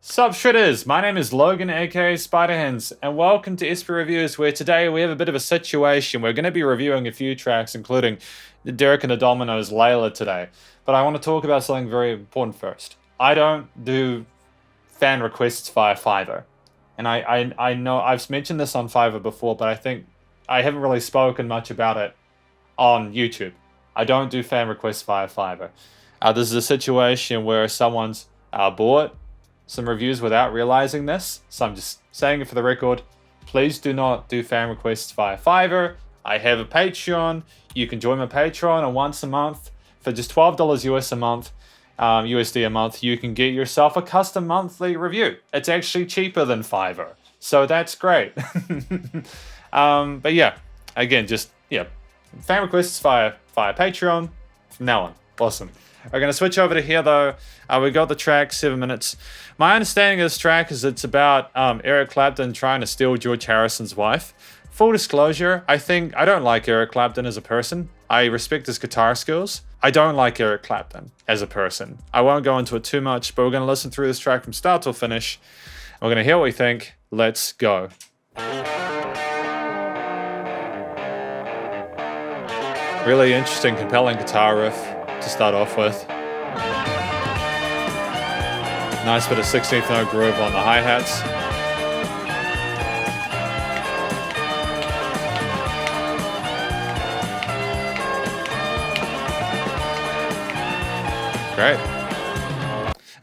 Sup shredders, my name is Logan aka Spiderhands, and welcome to SP Reviews, where today we have a bit of a situation. We're going to be reviewing a few tracks, including Derek and the Dominoes Layla today. But I want to talk about something very important first. I don't do fan requests via Fiverr. And I know I've mentioned this on Fiverr before, but I think I haven't really spoken much about it on YouTube. I don't do fan requests via Fiverr. This is a situation where someone's bought some reviews without realizing this, so I'm just saying it for the record. Please do not do fan requests via Fiverr. I have a Patreon. You can join my Patreon, and once a month, for just $12 US a month, USD a month, you can get yourself a custom monthly review. It's actually cheaper than Fiverr, so that's great. But yeah, again, fan requests via Patreon from now on. Awesome. We're going to switch over to here though. We got the track, 7 minutes. My understanding of this track is it's about Eric Clapton trying to steal George Harrison's wife. Full disclosure, I don't like Eric Clapton as a person. I respect his guitar skills. I don't like Eric Clapton as a person. I won't go into it too much, but we're going to listen through this track from start till finish. We're going to hear what we think. Let's go. Really interesting, compelling guitar riff to start off with. Nice bit of 16th note groove on the hi-hats. Great.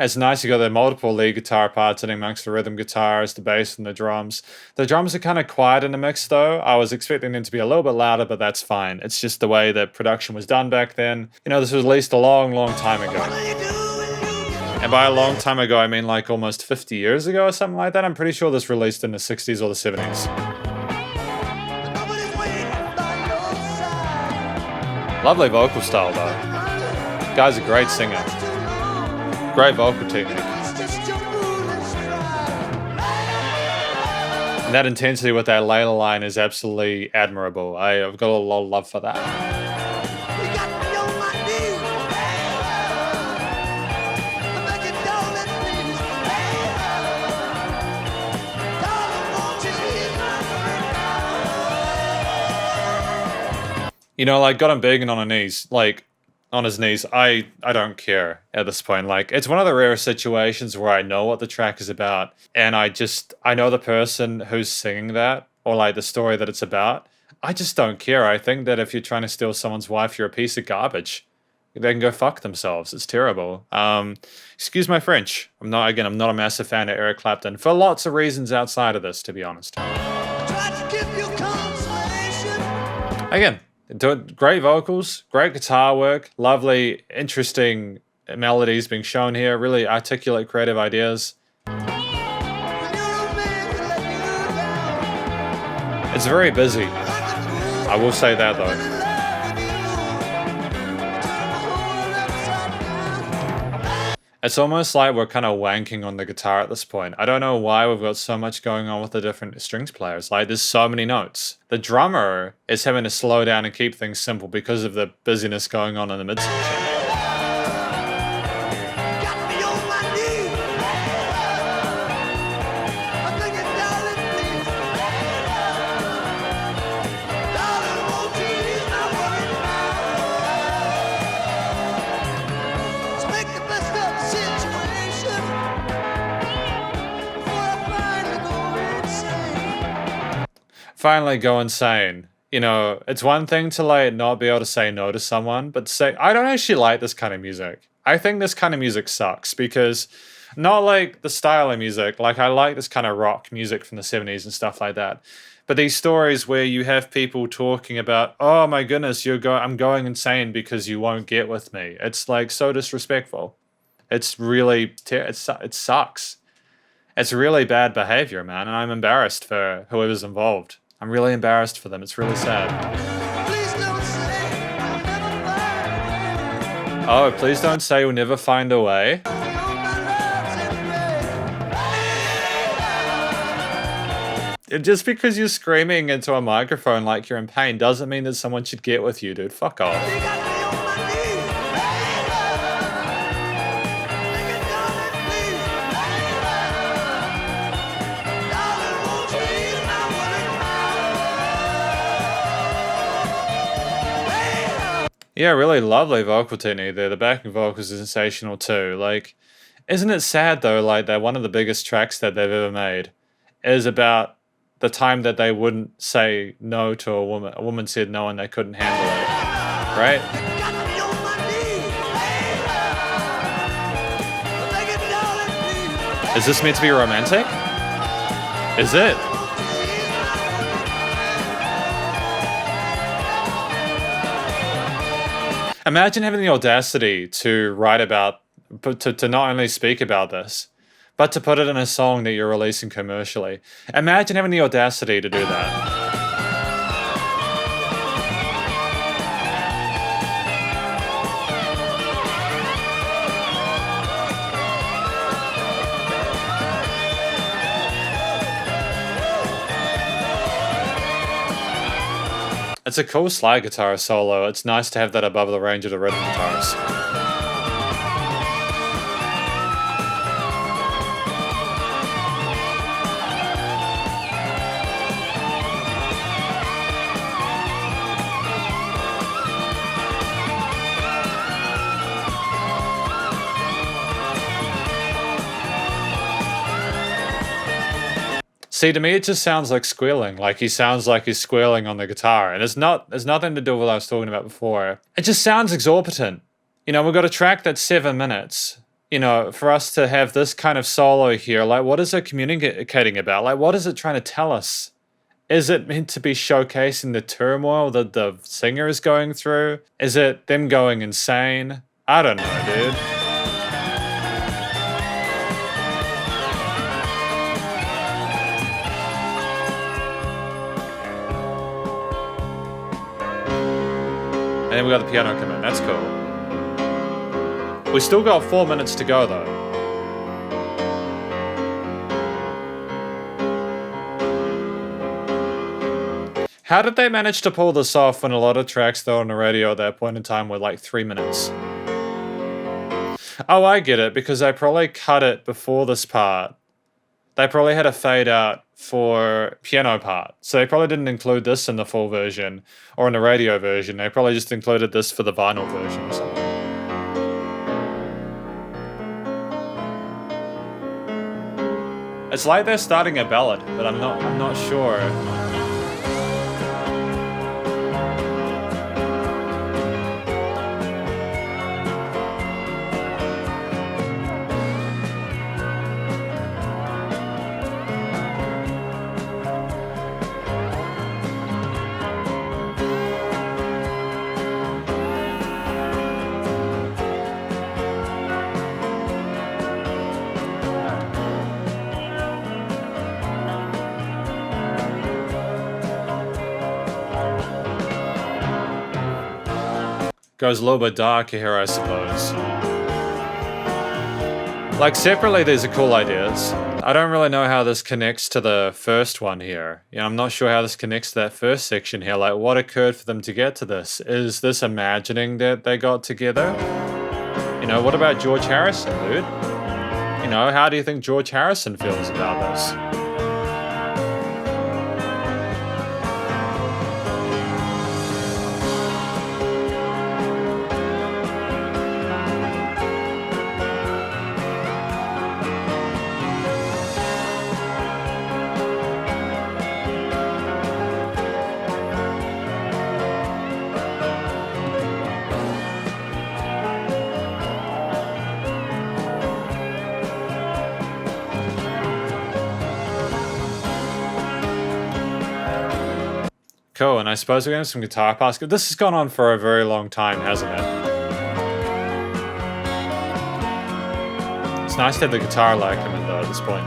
It's nice you got the multiple lead guitar parts in amongst the rhythm guitars, the bass, and the drums. The drums are kind of quiet in the mix though. I was expecting them to be a little bit louder, but that's fine. It's just the way that production was done back then. You know, this was released a long, long time ago. And by a long time ago, I mean like almost 50 years ago or something like that. I'm pretty sure this released in the 60s or the 70s. Lovely vocal style though. Guy's a great singer. Great vocal technique. And that intensity with that Layla line is absolutely admirable. I've got a lot of love for that. You know, like, got him begging on his knees. I don't care at this point. Like, it's one of the rare situations where I know what the track is about, and I know the person who's singing that, or like the story that it's about. I just don't care. I think that if you're trying to steal someone's wife, you're a piece of garbage. They can go fuck themselves. It's terrible. Excuse my French. I'm not a massive fan of Eric Clapton for lots of reasons outside of this, to be honest. Again, great vocals, great guitar work, lovely, interesting melodies being shown here, really articulate, creative ideas. It's very busy. I will say that though. It's almost like we're kind of wanking on the guitar at this point. I don't know why we've got so much going on with the different strings players. Like, there's so many notes. The drummer is having to slow down and keep things simple because of the busyness going on in the midsection. Finally go insane. You know, it's one thing to like not be able to say no to someone, but say, I don't actually like this kind of music. I think this kind of music sucks because not like the style of music. Like, I like this kind of rock music from the 70s and stuff like that. But these stories where you have people talking about, oh my goodness, I'm going insane because you won't get with me. It's like so disrespectful. It's really, it sucks. It's really bad behavior, man. And I'm embarrassed for whoever's involved. I'm really embarrassed for them. It's really sad. Oh, please don't say you'll never find a way. Just because you're screaming into a microphone like you're in pain doesn't mean that someone should get with you, dude. Fuck off. Yeah, really lovely vocal technique there. The backing vocals is sensational too. Like, isn't it sad though, like that one of the biggest tracks that they've ever made is about the time that they wouldn't say no to a woman. A woman said no and they couldn't handle it. Right? Is this meant to be romantic? Is it? Imagine having the audacity to write about, but to not only speak about this, but to put it in a song that you're releasing commercially. Imagine having the audacity to do that. It's a cool slide guitar solo. It's nice to have that above the range of the rhythm guitars. See, to me, it just sounds like squealing. Like he sounds like he's squealing on the guitar, and it's nothing to do with what I was talking about before. It just sounds exorbitant. You know, we've got a track that's 7 minutes. You know, for us to have this kind of solo here, like, what is it communicating about? Like, what is it trying to tell us? Is it meant to be showcasing the turmoil that the singer is going through? Is it them going insane? I don't know, dude. And then we got the piano come in. That's cool. We still got 4 minutes to go, though. How did they manage to pull this off when a lot of tracks, though, on the radio at that point in time were like 3 minutes? Oh, I get it, because they probably cut it before this part. They probably had a fade out for piano part. So they probably didn't include this in the full version or in the radio version. They probably just included this for the vinyl version or something. It's like they're starting a ballad, but I'm not sure. Goes a little bit darker here, I suppose. Like, separately, these are cool ideas. I don't really know how this connects to the first one here. You know, I'm not sure how this connects to that first section here. Like, what occurred for them to get to this? Is this imagining that they got together? You know, what about George Harrison, dude? You know, how do you think George Harrison feels about this? Cool, and I suppose we're going to have some guitar parts. This has gone on for a very long time, hasn't it? It's nice to have the guitar lag come in though at this point.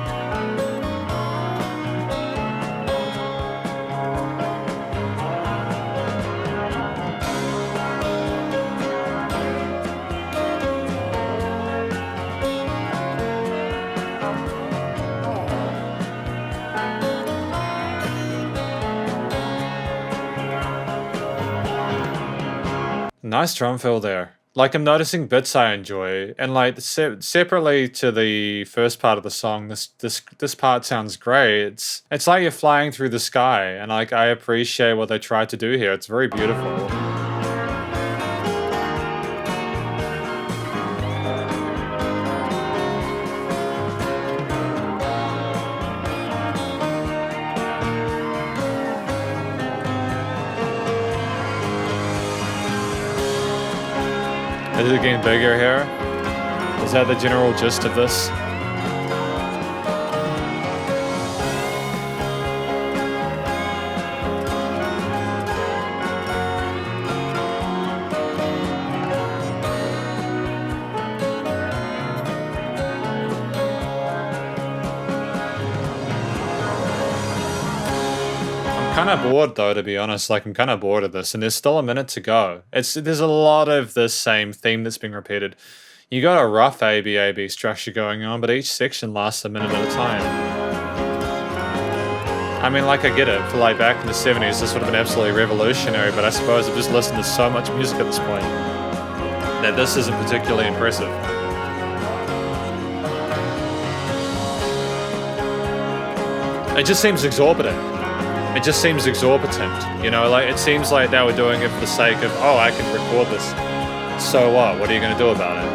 Nice drum fill there. Like, I'm noticing bits I enjoy, and like separately to the first part of the song, this part sounds great. It's like you're flying through the sky, and like I appreciate what they tried to do here. It's very beautiful. Is it getting bigger here? Is that the general gist of this? Kind of bored though, to be honest. Like, I'm kind of bored of this, and there's still a minute to go. There's a lot of this same theme that's being repeated. You got a rough ABAB structure going on, but each section lasts a minute at a time. I mean, like, I get it. For like back in the 70s, this would have been absolutely revolutionary, but I suppose I've just listened to so much music at this point that this isn't particularly impressive. It just seems exorbitant. It just seems exorbitant, you know, like, it seems like they were doing it for the sake of, oh, I can record this. So what? What are you going to do about it?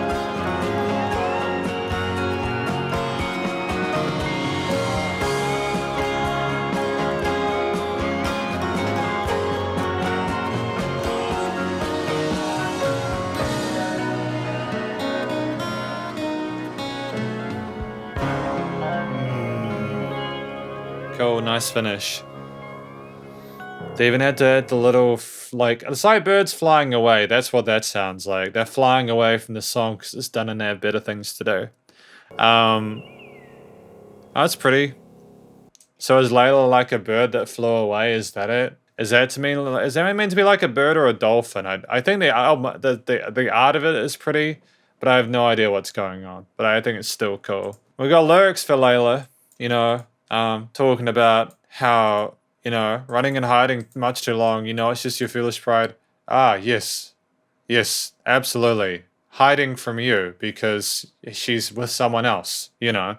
Cool, nice finish. They even had to add the little, like, it's like birds flying away. That's what that sounds like. They're flying away from the song because it's done and they have better things to do. That's pretty. So is Layla like a bird that flew away? Is that it? Is that meant to be like a bird or a dolphin? I think the art of it is pretty, but I have no idea what's going on. But I think it's still cool. We got lyrics for Layla, you know, talking about how, you know, running and hiding much too long, you know, it's just your foolish pride. Ah, yes. Yes, absolutely. Hiding from you because she's with someone else, you know.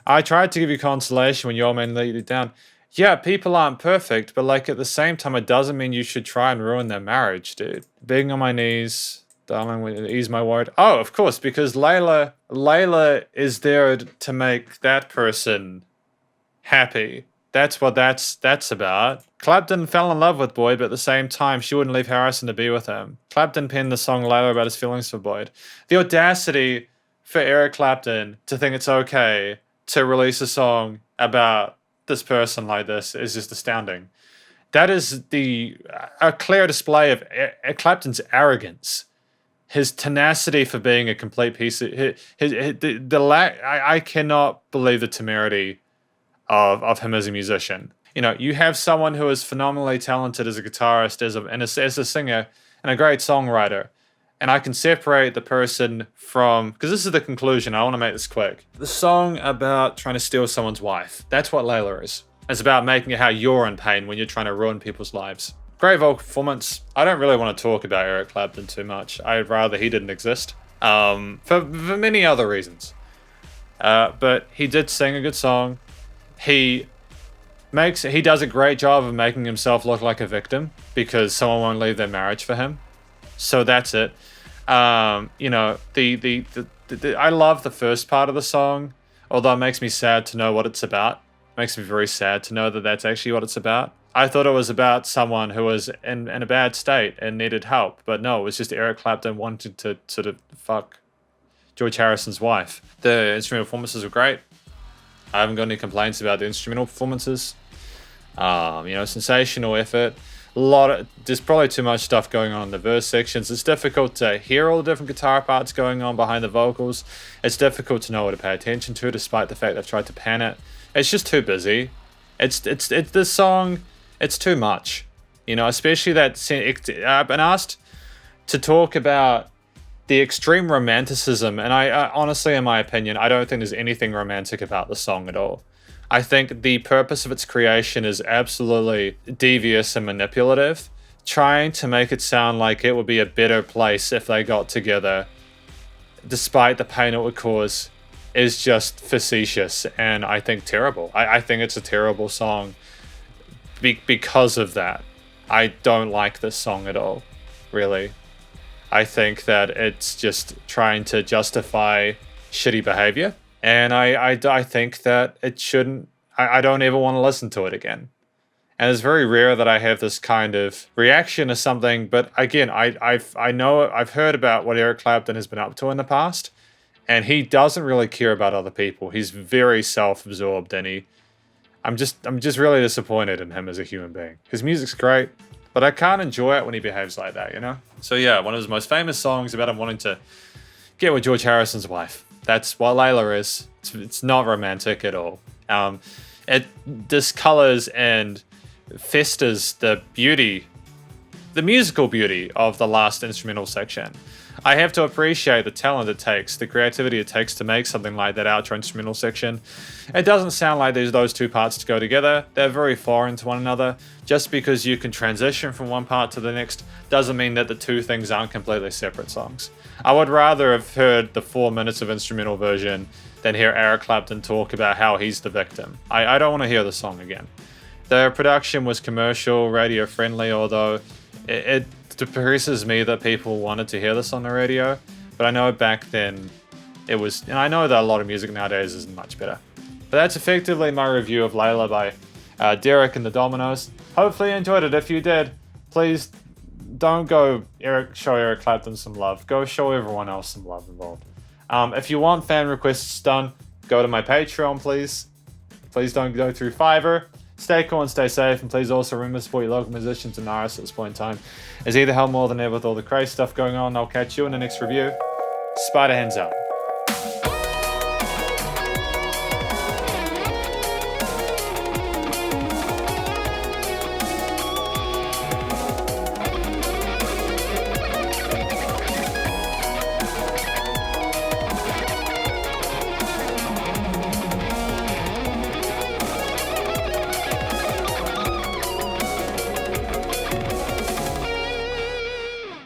I tried to give you consolation when your man let you down. Yeah, people aren't perfect, but like at the same time, it doesn't mean you should try and ruin their marriage, dude. Being on my knees, darling, ease my word. Oh, of course, because Layla is there to make that person happy. That's what that's about. Clapton fell in love with Boyd, but at the same time, she wouldn't leave Harrison to be with him. Clapton penned the song Layla about his feelings for Boyd. The audacity for Eric Clapton to think it's okay to release a song about this person like this is just astounding. That is a clear display of Clapton's arrogance, his tenacity for being a complete piece of I cannot believe the temerity of him as a musician. You know, you have someone who is phenomenally talented as a guitarist, as a singer, and a great songwriter. And I can separate the person from, because this is the conclusion, I want to make this quick. The song about trying to steal someone's wife, that's what Layla is. It's about making it how you're in pain when you're trying to ruin people's lives. Great vocal performance. I don't really want to talk about Eric Clapton too much. I'd rather he didn't exist. For many other reasons. But he did sing a good song. He does a great job of making himself look like a victim because someone won't leave their marriage for him. So that's it. You know, I love the first part of the song, although it makes me sad to know what it's about. It makes me very sad to know that that's actually what it's about. I thought it was about someone who was in a bad state and needed help, but no, it was just Eric Clapton wanted to sort of fuck George Harrison's wife. The instrumental performances were great. I haven't got any complaints about the instrumental performances. You know, sensational effort. There's probably too much stuff going on in the verse sections. It's difficult to hear all the different guitar parts going on behind the vocals. It's difficult to know what to pay attention to, despite the fact they've tried to pan it. It's just too busy. It's this song. It's too much, you know. Especially that I've been asked to talk about the extreme romanticism, and I honestly, in my opinion, I don't think there's anything romantic about the song at all. I think the purpose of its creation is absolutely devious and manipulative, trying to make it sound like it would be a better place if they got together, despite the pain it would cause, is just facetious and I think terrible. I think it's a terrible song because of that. I don't like this song at all, really. I think that it's just trying to justify shitty behavior. And I think that it shouldn't. I don't ever want to listen to it again. And it's very rare that I have this kind of reaction to something. But again, I've heard about what Eric Clapton has been up to in the past, and he doesn't really care about other people. He's very self-absorbed, and I'm just really disappointed in him as a human being. His music's great, but I can't enjoy it when he behaves like that, you know? So yeah, one of his most famous songs about him wanting to get with George Harrison's wife. That's what Layla is. It's not romantic at all. It discolors and festers the beauty, the musical beauty of the last instrumental section. I have to appreciate the talent it takes, the creativity it takes to make something like that outro instrumental section. It doesn't sound like there's those two parts to go together. They're very foreign to one another. Just because you can transition from one part to the next doesn't mean that the two things aren't completely separate songs. I would rather have heard the 4 minutes of instrumental version than hear Eric Clapton talk about how he's the victim. I don't want to hear the song again. The production was commercial, radio friendly, although it depresses me that people wanted to hear this on the radio. But I know back then it was, and I know that a lot of music nowadays is much better. But that's effectively my review of Layla by Derek and the Dominos. Hopefully you enjoyed it. If you did, please don't go show Eric Clapton some love. Go show everyone else some love involved. If you want fan requests done, go to my Patreon, please. Please don't go through Fiverr. Stay cool and stay safe, and please also remember to support your local musicians and artists at this point in time. As either hell more than ever with all the crazy stuff going on. I'll catch you in the next review. Spider Hands out.